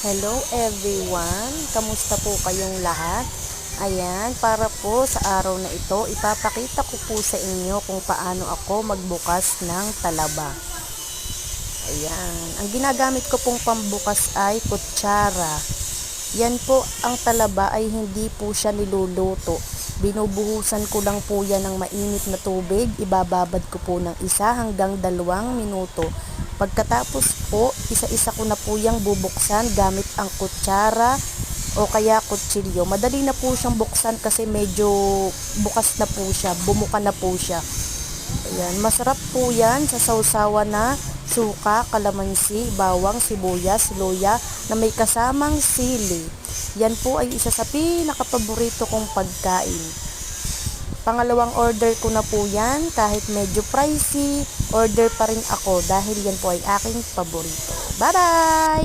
Hello everyone! Kamusta po kayong lahat? Ayan, para po sa araw na ito, ipapakita ko po sa inyo kung paano ako magbukas ng talaba. Ayan, ang ginagamit ko pong pambukas ay kutsara. Yan po, ang talaba ay hindi po siya niluluto. Binubuhusan ko lang po yan ng mainit na tubig. Ibababad ko po ng 1 hanggang 2 minuto. Pagkatapos po, isa-isa ko na po yung bubuksan gamit ang kutsara o kaya kutsilyo. Madali na po siyang buksan kasi medyo bukas na po siya, bumuka na po siya. Ayan, masarap po yan sa sausawan na suka, kalamansi, bawang, sibuyas, luya na may kasamang sili. Yan po ay isa sa pinakapaborito kong pagkain. Pangalawang order ko na po yan, kahit medyo pricey, order pa rin ako dahil yan po ay aking paborito. Bye-bye!